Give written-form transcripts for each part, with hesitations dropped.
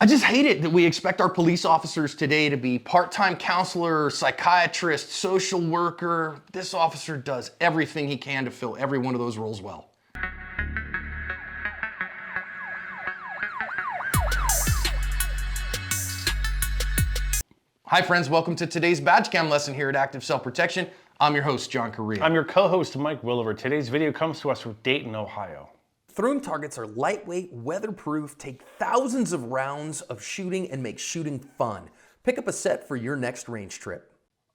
I just hate it that we expect our police officers today to be part-time counselor, psychiatrist, social worker. This officer does everything he can to fill every one of those roles well. Hi friends, welcome to today's badge cam lesson here at Active Self Protection. I'm your host, John Correa. I'm your co-host, Mike Williver. Today's video comes to us from Dayton, Ohio. Throwing targets are lightweight, weatherproof, take thousands of rounds of shooting and make shooting fun. Pick up a set for your next range trip.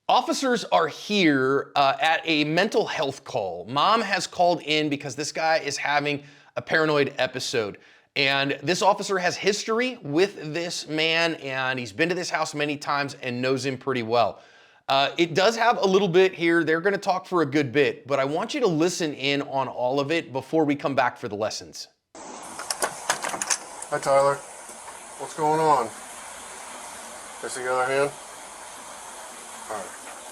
Officers are here at a mental health call. Mom has called in because this guy is having a paranoid episode. And this officer has history with this man, and he's been to this house many times and knows him pretty well. It does have a little bit here. They're going to talk for a good bit, but I want you to listen in on all of it before we come back for the lessons. Hi, Tyler. What's going on? This the other hand? All right.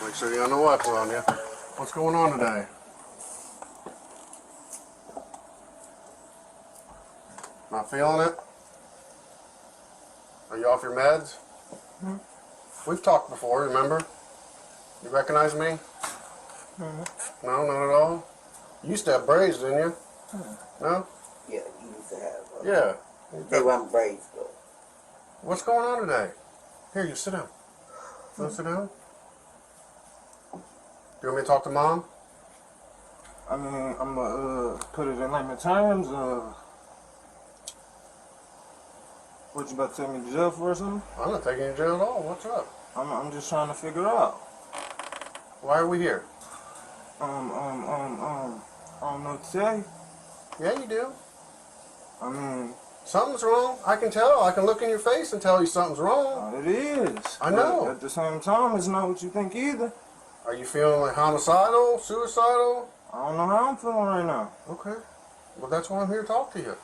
Make sure you got no weapon on you. What's going on today? Not feeling it? Are you off your meds? Mm-hmm. We've talked before, remember? You recognize me? Mm-hmm. No, not at all? You used to have braids, didn't you? Mm-hmm. No? Yeah, you used to have. Yeah. They weren't braids, though. What's going on today? Here, you sit down. You want to sit down? Do you want me to talk to Mom? I mean, I'm gonna put it in layman terms. What, you about to take me to jail for or something? I'm not taking you to jail at all. What's up? I'm just trying to figure out. Why are we here? I don't know what to tell you. Yeah, you do. I mean, Something's wrong. I can tell. I can look in your face and tell you something's wrong. it is. I know. But at the same time, it's not what you think either. Are you feeling like homicidal, suicidal? I don't know how I'm feeling right now. Okay. Well, that's why I'm here to talk to you.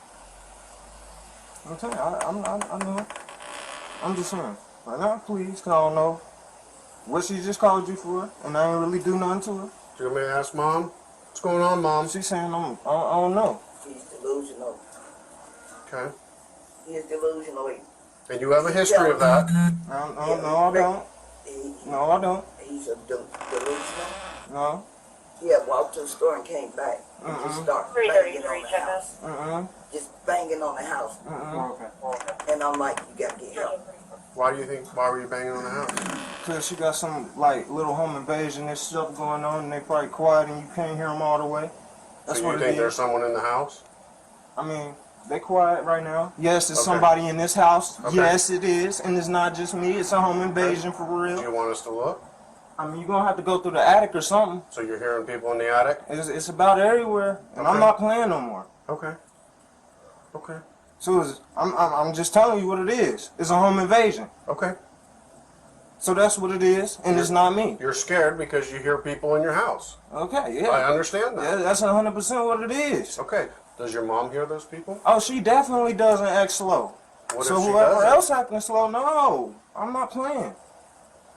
I'm telling you, I know. I'm just saying. Right now, please, 'cause I don't know what she just called you for, and I ain't really do nothing to her. Do you want me to ask Mom? What's going on, Mom? She's saying I don't know. He's delusional. Okay. He is delusional. And you have a history of that. No, I don't. No, I don't. He's a delusional. No. He had walked to the store and came back and just started banging on the house. Just banging on the house. Okay. And I'm like, you gotta get help. Why were you banging on the house? Cause she got some like little home invasion and stuff going on, and they probably quiet and you can't hear them all the way. That's So what you it think is. there's someone in the house? I mean, they quiet right now. Yes, there's Okay. somebody in this house. Okay. Yes, it is, and it's not just me. It's a home invasion for Do real. you want us to look? I mean, you're gonna have to go through the attic or something. So you're hearing people in the attic? It's about everywhere, and I'm Okay. not playing no more. Okay. Okay. So I'm just telling you what it is. It's a home invasion. Okay. So that's what it is, and it's not me. You're scared because you hear people in your house. Okay, yeah. I understand that. Yeah, that's 100% what it is. Okay. Does your mom hear those people? Oh, she definitely doesn't act slow. What So if she whoever doesn't? else acting slow, no, I'm not playing.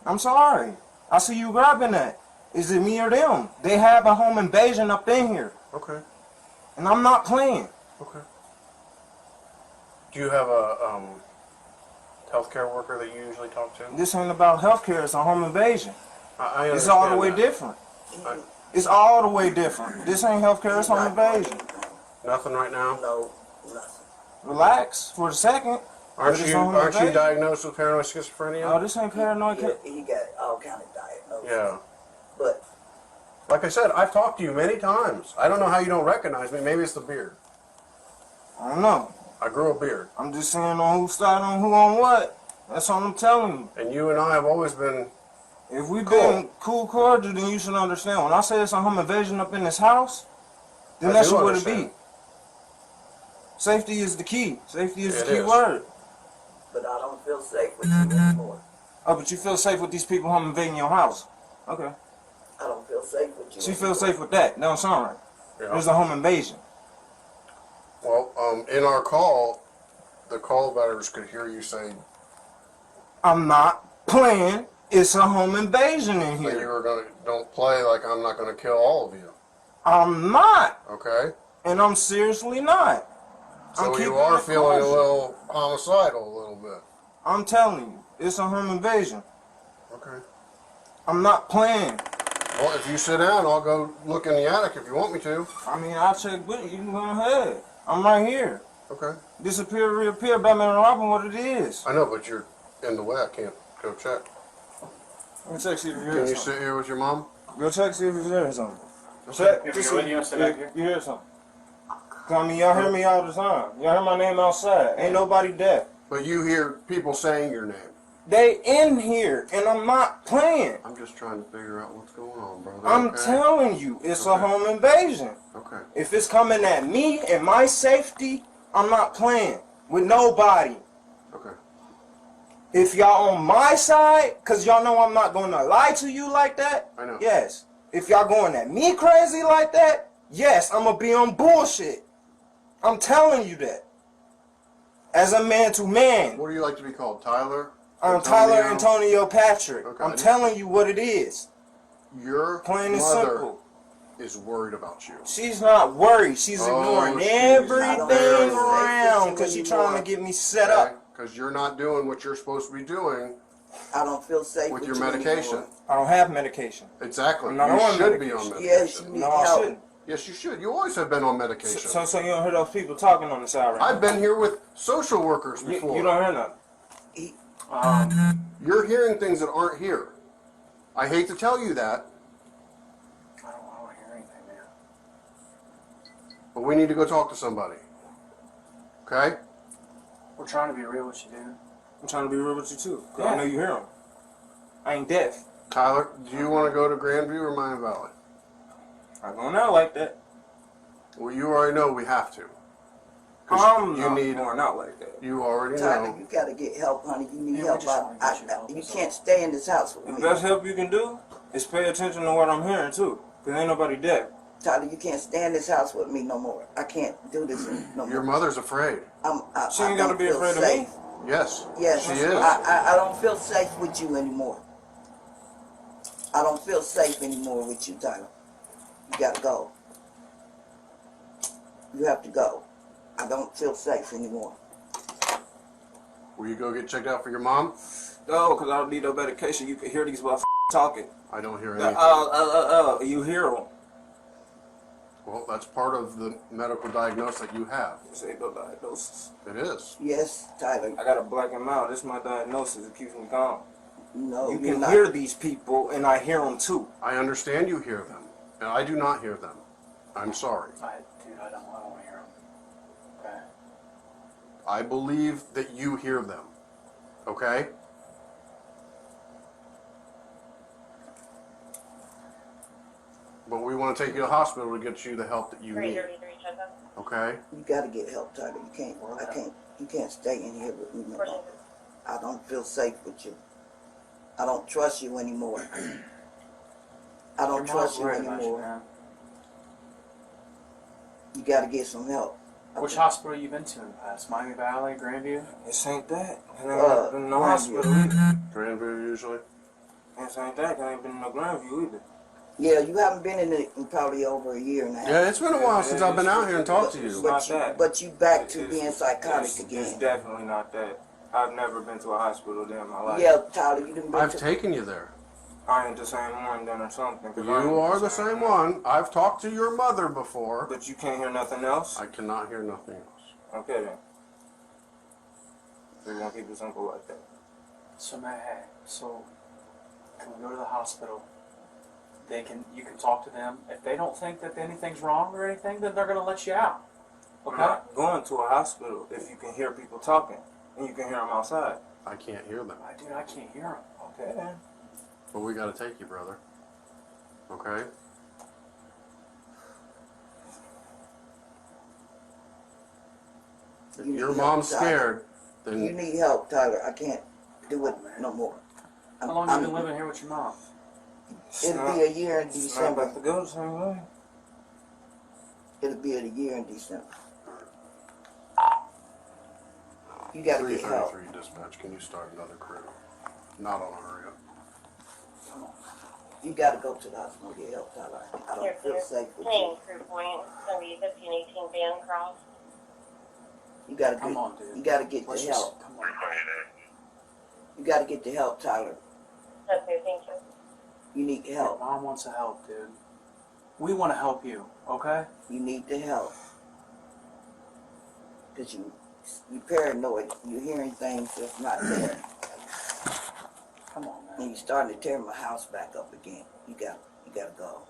I'm sorry. I see you grabbing that. Is it me or them? They have a home invasion up in here, Okay. and I'm not playing. Okay. Do you have a healthcare worker that you usually talk to? This ain't about healthcare. It's a home invasion. I It's all the way that. different. I- It's all the way different. This ain't healthcare. It's home invasion. Nothing right now. No, nothing. Relax for a second. Aren't But it's you home aren't you invasion. diagnosed with paranoid Oh, schizophrenia? this ain't paranoid. He got all kind of diagnoses. Yeah. But Like I said, I've talked to you many times. I don't know how you don't recognize me. Maybe it's the beard. I don't know. I grew a beard. I'm just saying on who started on who on what. That's all I'm telling you. And you and I have always been... If we've Cool. been cool cordial, then you should understand. When I say it's a home invasion up in this house, then I that's do what it understand. be. Safety is the key. Safety is It the key is. word. I don't feel safe with you anymore. Oh, but you feel safe with these people home invading your house. Okay. I don't feel safe with you. She feels safe with that. That don't sound right. Yeah. There's a home invasion. Well, in our call, the call letters could hear you say I'm not playing. It's a home invasion in that you here. were gonna don't play like I'm not gonna kill all of you. I'm not. Okay? And I'm seriously not. So keeping you are it feeling a cautious. little homicidal a little bit. I'm telling you, it's a home invasion. Okay. I'm not playing. Well, if you sit down, I'll go look in the attic if you want me to. I mean, I'll check with you. You can go ahead. I'm right here. Okay. Disappear, reappear, Batman and Robin, what it is. I know, but you're in the way. I can't go check. Let me check, see if you Can hear you something. sit here with your mom? Go check, see if you hear something. Check. If Just you're see with you, sit back here. you hear something. 'Cause I mean, y'all hear me all the time. Y'all hear my name outside. Ain't nobody deaf. But you hear people saying your name. They in here, and I'm not playing. I'm just trying to figure out what's going on, brother. I'm okay? telling you, it's a Okay. home invasion. Okay. If it's coming at me and my safety, I'm not playing with nobody. Okay. If y'all on my side, cause y'all know I'm not gonna lie to you like that. I know. Yes. If y'all going at me crazy like that, yes, I'm gonna be on bullshit. I'm telling you that. As a man to man, What do you like to be called? Tyler? I'm Tyler Antonio Patrick. Okay. I'm telling you what it is. Your Plain and mother simple. is worried about you. She's not worried. She's Oh, ignoring she's everything very around because she's trying to get me set up. Because you're not doing what you're supposed to be doing I don't feel safe with with your you medication. anymore. I don't have medication. Exactly. I'm not you on should be on medication. Yes, medication. you need No, I help. shouldn't. Yes, you should. You always have been on medication. So you don't hear those people talking on the side right I've been here with social workers now? before. You don't hear nothing. You're hearing things that aren't here. I hate to tell you that, I don't hear anything, man. but we need to go talk to somebody. Okay? We're trying to be real with you, dude. I'm trying to be real with you too. 'Cause Yeah. I know you hear them. I ain't deaf. Tyler, do you want to go to Grandview or Miami Valley? I'm going out like that. Well, you already know we have to. 'Cause I'm you not need. going out like that. You already Tyler, know. you gotta get help, honey. You need Yeah, we help. just wanna get you help, You that's can't stay in this house with The me. best help you can do is pay attention to what I'm hearing too. Because ain't nobody deaf. Tyler, you can't stay in this house with me no more. I can't do this no more. Your mother's afraid. I She ain't gotta don't be feel afraid of safe. me. Yes. Yes, She is. I don't feel safe with you anymore. I don't feel safe anymore with you, Tyler. You gotta go. You have to go. I don't feel safe anymore. Will you go get checked out for your mom? No, because I don't need no medication. You can hear these motherfuckers talking. I don't hear anything. You hear them. Well, that's part of the medical diagnosis that you have. This ain't no diagnosis. It is. Yes, Tyler. I got a black and mild. This is my diagnosis. It keeps me calm. No, You you're can not. hear these people, and I hear them too. I understand you hear them, and I do not hear them. I'm sorry. Dude, I don't want to hear him. Okay. I believe that you hear them. Okay? But we want to take you to the hospital to get you the help that you need. Okay? You gotta get help, Tyler. You can't. I can't. You can't stay in here with me no more. I don't feel safe with you. I don't trust you anymore. I don't trust you anymore. You gotta get some help. Which hospital you been to in the past? Miami Valley, Grandview? This ain't that. And I Uh, ain't been in no Grandview. hospital either. Grandview usually. This ain't that. I ain't been in no Grandview either. Yeah, you haven't been in it in probably over a year and a half. Yeah, it's been a while since I've been out here and talked to you. Not that. But you back to It's- being psychotic It's again. definitely not that. I've never been to a hospital day in my life. Yeah, Tyler, you didn't been I've to. taken you there. I ain't the same one then or something. 'Cause I ain't You are the same one. I've talked to your mother before. But you can't hear nothing else? I cannot hear nothing else. Okay then. We're gonna keep it simple like that. So, Matt, hey, so can we go to the hospital? You can talk to them. If they don't think that anything's wrong or anything, then they're gonna let you out. I'm Okay? not going to a hospital if you can hear people talking and you can hear them outside. I can't hear them. Dude, I can't hear them. Okay then. But we gotta take you, brother. Okay? If You need your help, mom's Tyler. scared, You then need help, Tyler. I can't do it no more. How long have you been living here with your mom? It'll be a year in It's not December. about to go the same way. It'll be a year in December. You gotta get help. 333 dispatch, can you start another crew? Not on a hurry up. You gotta go to the hospital and get help, Tyler. I don't feel safe with you. Same crew point, it's gonna be 1518 Van Cross. You gotta Come on, dude. You gotta get Let's the just, help. come on. You gotta get the help, Tyler. Okay, thank you. You need Your help. mom wants to help, dude. We want to help you, okay? You need the help. Cause you paranoid. You hearing things that's not there, Come on, man. and you starting to tear my house back up again. You gotta go.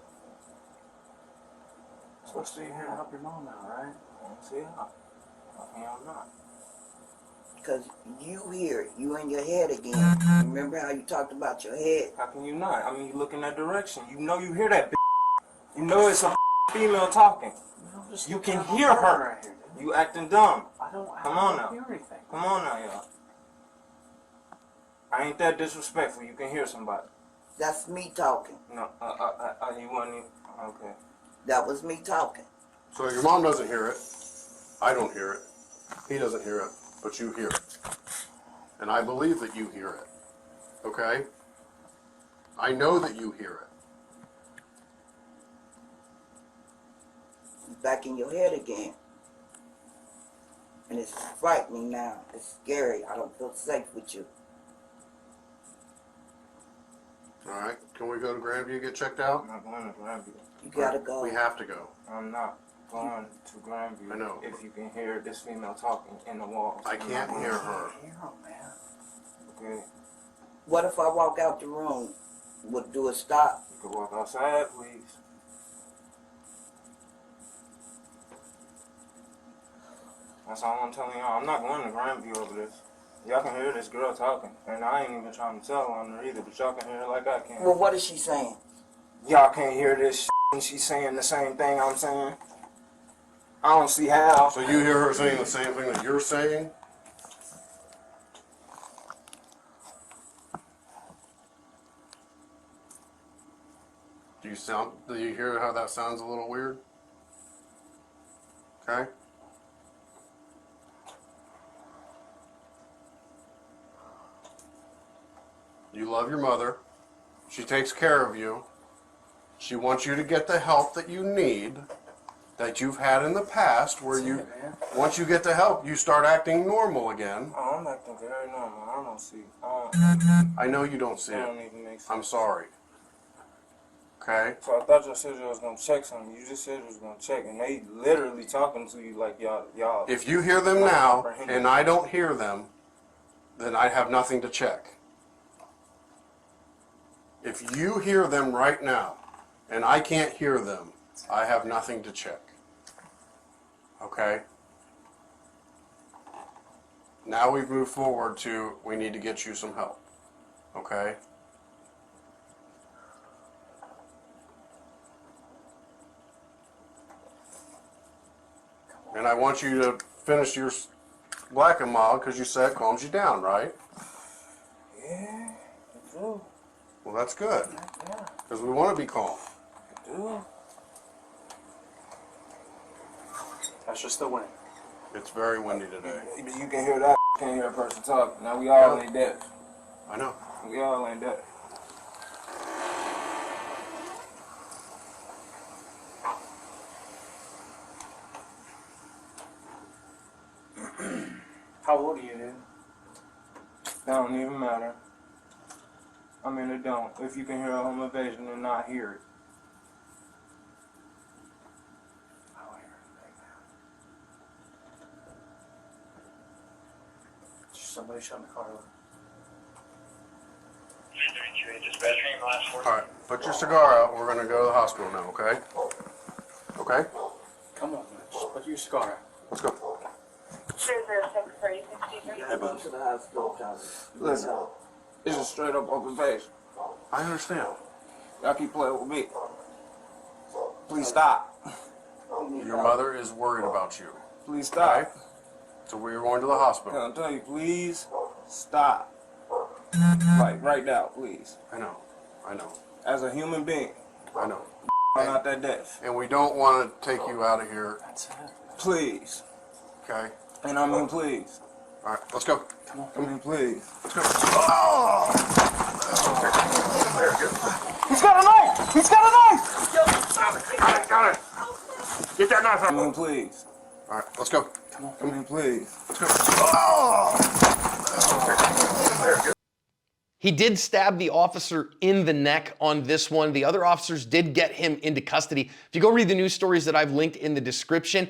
Supposed to be here to help your mom out, right? See, I'm not. Cause you hear it. You in your head again. Remember how you talked about your head? How can you not? I mean, you look in that direction. You know you hear that. You know it's a female talking. No, I'm just You looking can at my hear phone her. right here, dude. You acting dumb. I don't Come on now. hear anything. Come on now, y'all. I ain't that disrespectful. You can hear somebody. That's me talking. No, you wasn't even. Okay. That was me talking. So your mom doesn't hear it. I don't hear it. He doesn't hear it, but you hear it. And I believe that you hear it. Okay? I know that you hear it. It's back in your head again. And it's frightening now. It's scary. I don't feel safe with you. All right? Can we go to Grandview, get checked I'm out? not going to Grandview. You gotta go. We have to go. I'm not going to Grandview. I know. If you can hear this female talking in the walls. I can't hear her. Hear him, man. Okay. What if I walk out the room? Would do a stop? You can walk outside, please. That's all I'm telling y'all. I'm not going to Grandview over this. Y'all can hear this girl talking. And I ain't even trying to tell on her either, but y'all can hear her like I can. Well, what is she saying? Y'all can't hear this and she's saying the same thing I'm saying. I don't see how. So you hear her saying the same thing that you're saying? Do you hear how that sounds a little weird? Okay? You love your mother. She takes care of you. She wants you to get the help that you need, that you've had in the past, where you, once you get the help, you start acting normal again. Oh, I'm acting very normal. I don't see. I know you don't see That it. don't even make sense. I'm sorry. Okay? So I thought you said you was gonna check something. You just said you was gonna check, and they literally talking to you like y'all. If you hear them now and I don't hear them, then I have nothing to check. If you hear them right now and I can't hear them, I have nothing to check. Okay? Now we've moved forward to we need to get you some help. Okay? And I want you to finish your black and mild because you said it calms you down, right? Yeah, I do. Well, that's good Yeah, because we want to be calm. I do. That's just the wind. It's very windy today. But you can hear that. Can't hear a person talking. Now we all ain't deaf. I know. We all ain't deaf. How old are you, dude? That don't even matter. I mean, it don't. If you can hear a home invasion and not hear it. I don't hear anything, man. Somebody shut the car over. All right, put your cigar out. We're going to go to the hospital now, okay? Okay? Come on, man. Just put your cigar out. Let's go. 206 3063. Go to the hospital, Tyler. Listen, it's just straight up open face. I understand. Y'all keep playing with me. Please stop. Your mother is worried about you. Please stop. Okay? So we're going to the hospital. I'm telling you, please stop. Like right now, please. I know. I know. As a human being, I know. I'm not that deaf. And we don't want to take you out of here, That's it. Please. okay? And I mean please. All right, let's go. I mean please. Let's go. Oh! Very good. He's got a knife! He's got a knife! Got it. Get that knife I out. mean please. All right, let's go. Come in, please. He did stab the officer in the neck on this one. The other officers did get him into custody. If you go read the news stories that I've linked in the description,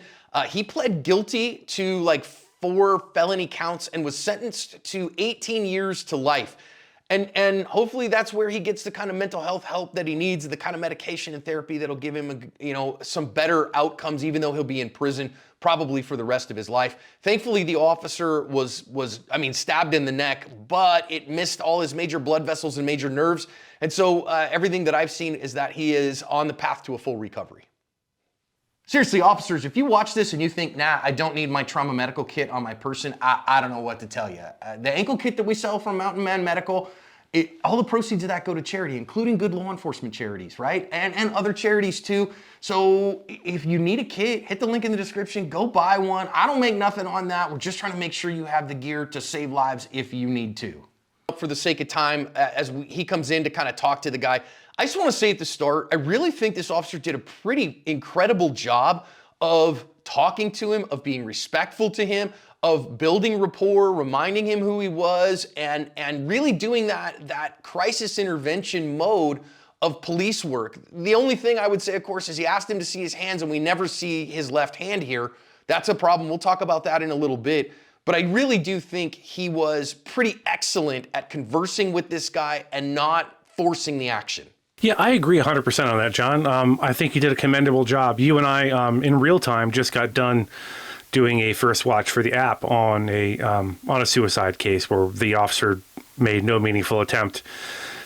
he pled guilty to like 4 felony counts and was sentenced to 18 years to life. And hopefully that's where he gets the kind of mental health help that he needs, the kind of medication and therapy that'll give him, some better outcomes, even though he'll be in prison probably for the rest of his life. Thankfully, the officer was stabbed in the neck, but it missed all his major blood vessels and major nerves. And so everything that I've seen is that he is on the path to a full recovery. Seriously, officers, if you watch this and you think, nah, I don't need my trauma medical kit on my person, I don't know what to tell you. The ankle kit that we sell from Mountain Man Medical, all the proceeds of that go to charity, including good law enforcement charities, right? And other charities too. So if you need a kit, hit the link in the description, go buy one. I don't make nothing on that. We're just trying to make sure you have the gear to save lives if you need to. For the sake of time, he comes in to kind of talk to the guy, I just want to say at the start, I really think this officer did a pretty incredible job of talking to him, of being respectful to him, of building rapport, reminding him who he was, and really doing that crisis intervention mode of police work. The only thing I would say, of course, is he asked him to see his hands, and we never see his left hand here. That's a problem. We'll talk about that in a little bit. But I really do think he was pretty excellent at conversing with this guy and not forcing the action. Yeah, I agree 100% on that, John. I think you did a commendable job. You and I, in real time, just got done doing a first watch for the app on a suicide case where the officer made no meaningful attempt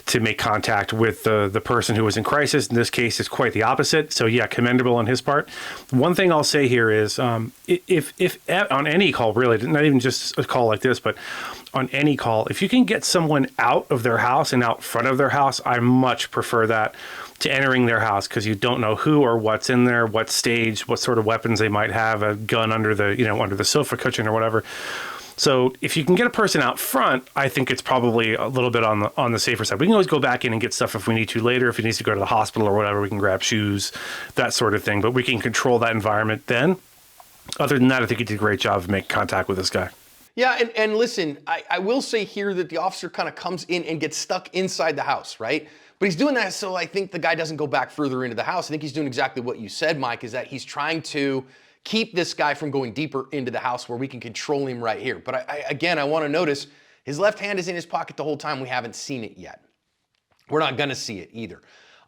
to make contact with the person who was in crisis. In this case, it's quite the opposite. So yeah, commendable on his part. One thing I'll say here is, if on any call, really, not even just a call like this, but on any call, if you can get someone out of their house and out front of their house, I much prefer that to entering their house, because you don't know who or what's in there, what stage, what sort of weapons they might have, a gun under the sofa cushion or whatever. So if you can get a person out front, I think it's probably a little bit on the safer side. We can always go back in and get stuff if we need to later. If he needs to go to the hospital or whatever, we can grab shoes, that sort of thing. But we can control that environment then. Other than that, I think he did a great job of making contact with this guy. Yeah, and listen, I will say here that the officer kind of comes in and gets stuck inside the house, right? But he's doing that so I think the guy doesn't go back further into the house. I think he's doing exactly what you said, Mike, is that he's trying to keep this guy from going deeper into the house where we can control him right here. But I want to notice his left hand is in his pocket the whole time. We haven't seen it yet. We're not going to see it either.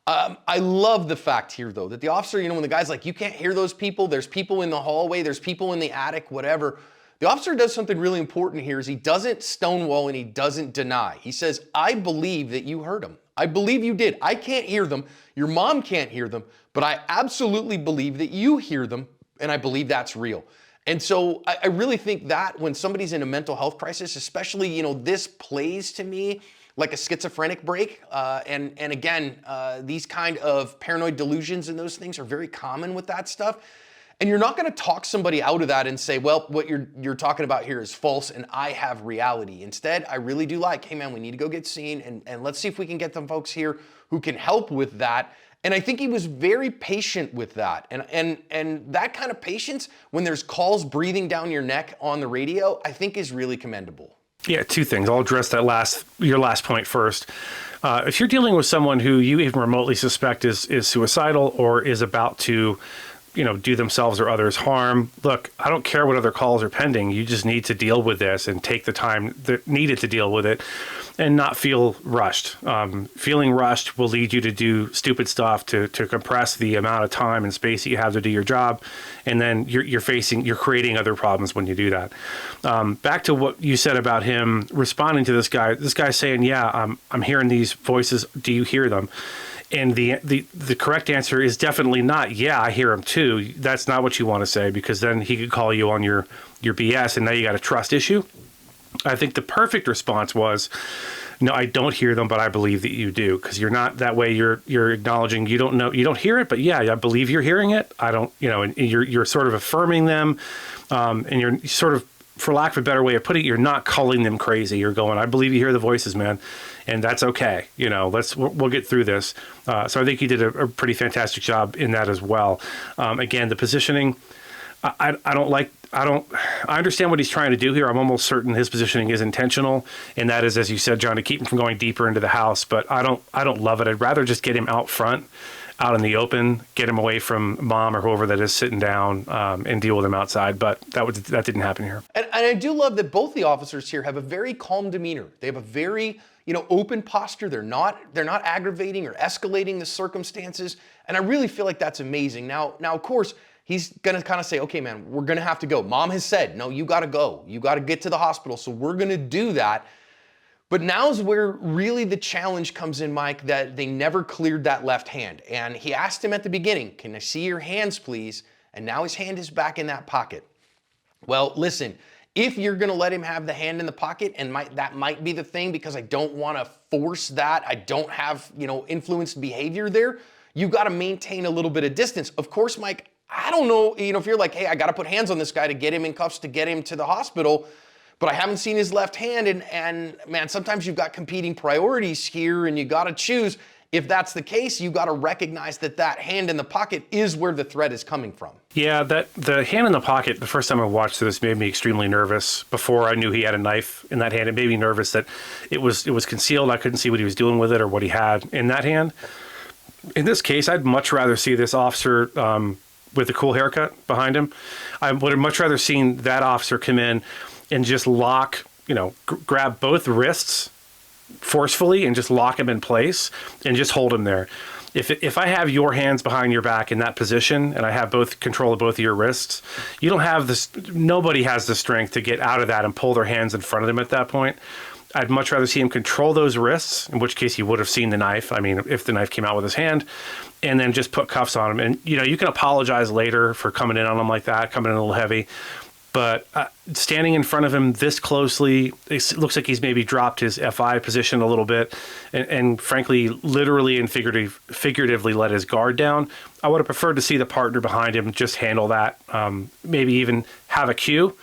I love the fact here, though, that the officer, when the guy's like, you can't hear those people. There's people in the hallway. There's people in the attic, whatever. The officer does something really important here is he doesn't stonewall and he doesn't deny. He says, I believe that you heard him. I believe you did. I can't hear them. Your mom can't hear them, but I absolutely believe that you hear them. And I believe that's real. And so I really think that when somebody's in a mental health crisis, especially, this plays to me like a schizophrenic break. And again, these kind of paranoid delusions and those things are very common with that stuff. And you're not going to talk somebody out of that and say, well, what you're talking about here is false and I have reality. Instead, I really do like, hey man, we need to go get seen and let's see if we can get some folks here who can help with that. And I think he was very patient with that. And that kind of patience, when there's calls breathing down your neck on the radio, I think is really commendable. Yeah, two things. I'll address your last point first. If you're dealing with someone who you even remotely suspect is suicidal or is about to, do themselves or others harm, look, I don't care what other calls are pending. You just need to deal with this and take the time that needed to deal with it and not feel rushed. Feeling rushed will lead you to do stupid stuff to compress the amount of time and space that you have to do your job. And then you're creating other problems when you do that. Back to what you said about him responding to this guy saying, yeah, I'm hearing these voices. Do you hear them? And the correct answer is definitely not, yeah, I hear him too. That's not what you want to say, because then he could call you on your BS and now you got a trust issue. I think the perfect response was, no, I don't hear them, but I believe that you do, because you're not that way. You're acknowledging you don't hear it, but yeah, I believe you're hearing it. I don't, and you're sort of affirming them, and you're sort of, for lack of a better way of putting it, you're not calling them crazy. You're going, I believe you hear the voices, man, and that's okay. We'll get through this. So I think he did a pretty fantastic job in that as well. Again, the positioning, I don't like I understand what he's trying to do here. I'm almost certain his positioning is intentional, and that is, as you said, John, to keep him from going deeper into the house. But I don't love it. I'd rather just get him out front, out in the open, get him away from mom or whoever that is sitting down, and deal with him outside. But that didn't happen here. And I do love that both the officers here have a very calm demeanor. They have a very, open posture. They're not aggravating or escalating the circumstances. And I really feel like that's amazing. Now, of course, he's going to kind of say, okay, man, we're going to have to go. Mom has said, no, you got to go. You got to get to the hospital. So we're going to do that. But now's where really the challenge comes in, Mike, that they never cleared that left hand. And he asked him at the beginning, can I see your hands, please? And now his hand is back in that pocket. Well, listen, if you're going to let him have the hand in the pocket, and that might be the thing, because I don't want to force that. I don't have, influenced behavior there. You got to maintain a little bit of distance. Of course, Mike, I don't know, if you're like, hey, I got to put hands on this guy to get him in cuffs, to get him to the hospital. But I haven't seen his left hand, and man, sometimes you've got competing priorities here, and you got to choose. If that's the case, you got to recognize that hand in the pocket is where the threat is coming from. Yeah, the hand in the pocket, the first time I watched this made me extremely nervous. Before I knew he had a knife in that hand, it made me nervous that it was concealed. I couldn't see what he was doing with it or what he had in that hand. In this case, I'd much rather see this officer with a cool haircut behind him. I would have much rather seen that officer come in and just lock, grab both wrists forcefully and just lock him in place and just hold him there. If I have your hands behind your back in that position and I have both control of both of your wrists, you don't have this, nobody has the strength to get out of that and pull their hands in front of them at that point. I'd much rather see him control those wrists, in which case he would have seen the knife. I mean, if the knife came out with his hand, and then just put cuffs on him. And, you can apologize later for coming in on him like that, coming in a little heavy. But standing in front of him this closely, it looks like he's maybe dropped his FI position a little bit and frankly, literally and figuratively let his guard down. I would have preferred to see the partner behind him just handle that, maybe even have a cue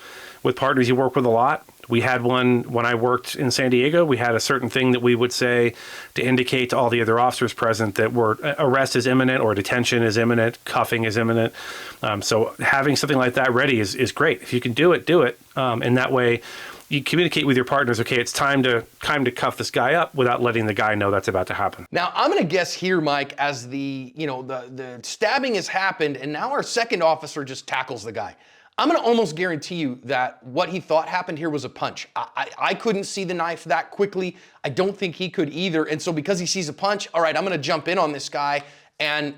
with partners you work with a lot. We had one when I worked in San Diego. We had a certain thing that we would say to indicate to all the other officers present that arrest is imminent or detention is imminent, cuffing is imminent. So having something like that ready is great. If you can do it, do it. And that way you communicate with your partners, okay, it's time to cuff this guy up without letting the guy know that's about to happen. Now, I'm going to guess here, Mike, as the stabbing has happened and now our second officer just tackles the guy. I'm going to almost guarantee you that what he thought happened here was a punch. I couldn't see the knife that quickly. I don't think he could either. And so because he sees a punch, all right, I'm going to jump in on this guy and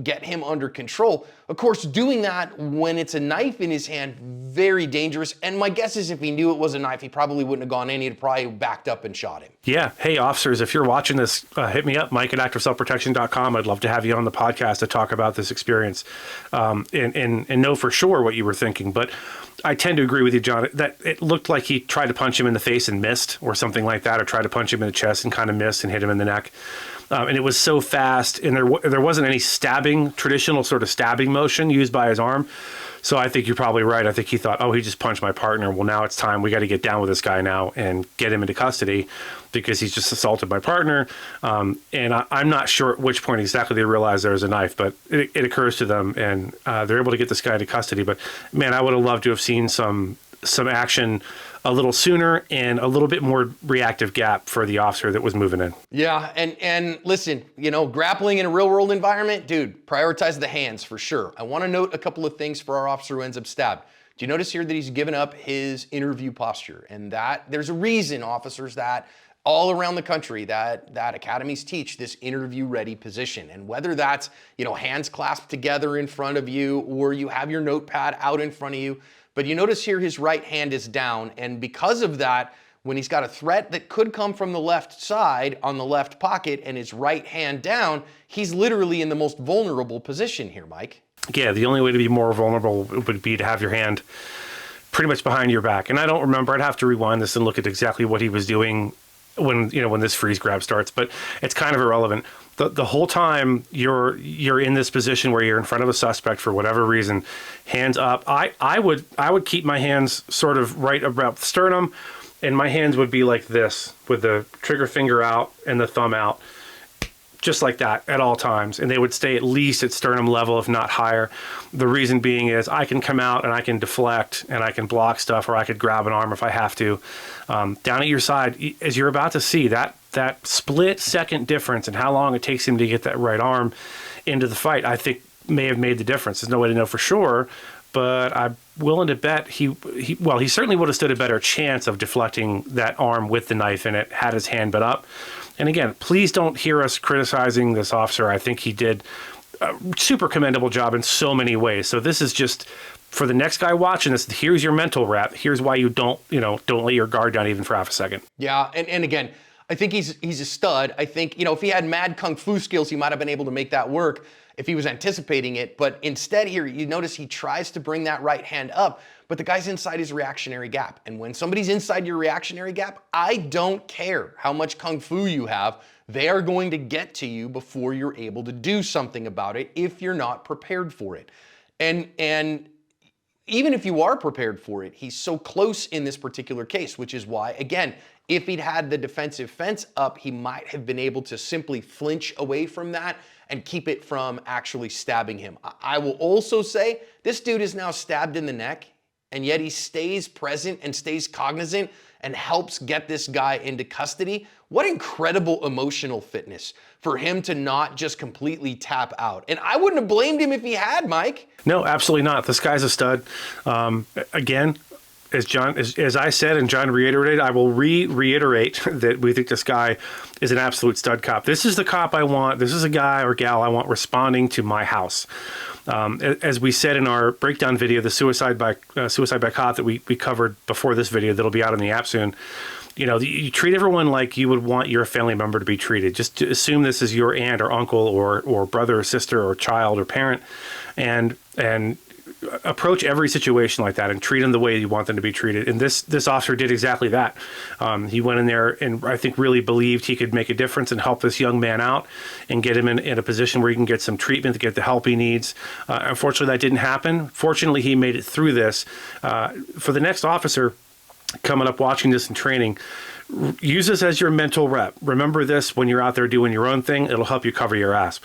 get him under control. Of course, doing that when it's a knife in his hand, very dangerous. And my guess is if he knew it was a knife, he probably wouldn't have gone in. He'd probably backed up and shot him. Yeah. Hey, officers, if you're watching this, hit me up, Mike at activeselfprotection.com. I'd love to have you on the podcast to talk about this experience and know for sure what you were thinking. But I tend to agree with you, John, that it looked like he tried to punch him in the face and missed or something like that, or tried to punch him in the chest and kind of missed and hit him in the neck. And it was so fast, and there wasn't any traditional sort of stabbing motion used by his arm. So I think you're probably right. I think he thought, oh, he just punched my partner. Well, now it's time. We got to get down with this guy now and get him into custody because he's just assaulted my partner. And I'm not sure at which point exactly they realized there was a knife, but it occurs to them, and they're able to get this guy into custody. But, man, I would have loved to have seen some action a little sooner and a little bit more reactive gap for the officer that was moving in. Yeah, and listen, grappling in a real world environment, dude, prioritize the hands for sure. I want to note a couple of things for our officer who ends up stabbed. Do you notice here that he's given up his interview posture? And that there's a reason, officers, that all around the country that academies teach this interview ready position. And whether that's, hands clasped together in front of you or you have your notepad out in front of you, but you notice here his right hand is down, and because of that, when he's got a threat that could come from the left side on the left pocket and his right hand down, he's literally in the most vulnerable position here, Mike. Yeah, the only way to be more vulnerable would be to have your hand pretty much behind your back. And I don't remember, I'd have to rewind this and look at exactly what he was doing when this freeze grab starts, but it's kind of irrelevant. The whole time you're in this position where you're in front of a suspect for whatever reason, hands up. I would keep my hands sort of right about the sternum, and my hands would be like this with the trigger finger out and the thumb out, just like that at all times, and they would stay at least at sternum level, if not higher. The reason being is I can come out and I can deflect and I can block stuff, or I could grab an arm if I have to. Down at your side, as you're about to see, that split second difference in how long it takes him to get that right arm into the fight, I think may have made the difference. There's no way to know for sure, but I'm willing to bet he certainly would have stood a better chance of deflecting that arm with the knife in it had his hand been up. And again, please don't hear us criticizing this officer. I think he did a super commendable job in so many ways. So this is just for the next guy watching this. Here's your mental rep. Here's why you don't let your guard down even for half a second. Yeah, and again, I think he's a stud. I think, if he had mad kung fu skills, he might have been able to make that work if he was anticipating it. But instead here, you notice he tries to bring that right hand up, but the guy's inside his reactionary gap. And when somebody's inside your reactionary gap, I don't care how much kung fu you have, they are going to get to you before you're able to do something about it if you're not prepared for it. And even if you are prepared for it, he's so close in this particular case, which is why, again, if he'd had the defensive fence up, he might have been able to simply flinch away from that and keep it from actually stabbing him. I will also say this dude is now stabbed in the neck, and yet he stays present and stays cognizant and helps get this guy into custody. What incredible emotional fitness for him to not just completely tap out. And I wouldn't have blamed him if he had, Mike. No, absolutely not. This guy's a stud. Again, as I said and John reiterated, I will reiterate that we think this guy is an absolute stud cop. This is the cop I want. This is a guy or gal I want responding to my house. As we said in our breakdown video, the suicide by cop that we covered before this video, that'll be out on the app soon. You treat everyone like you would want your family member to be treated. Just to assume this is your aunt or uncle or brother or sister or child or parent, and approach every situation like that and treat them the way you want them to be treated. And this officer did exactly that. He went in there and I think really believed he could make a difference and help this young man out and get him in a position where he can get some treatment to get the help he needs. Unfortunately, that didn't happen. Fortunately, he made it through this. For the next officer coming up watching this in training, use this as your mental rep. Remember this when you're out there doing your own thing. It'll help you cover your ass.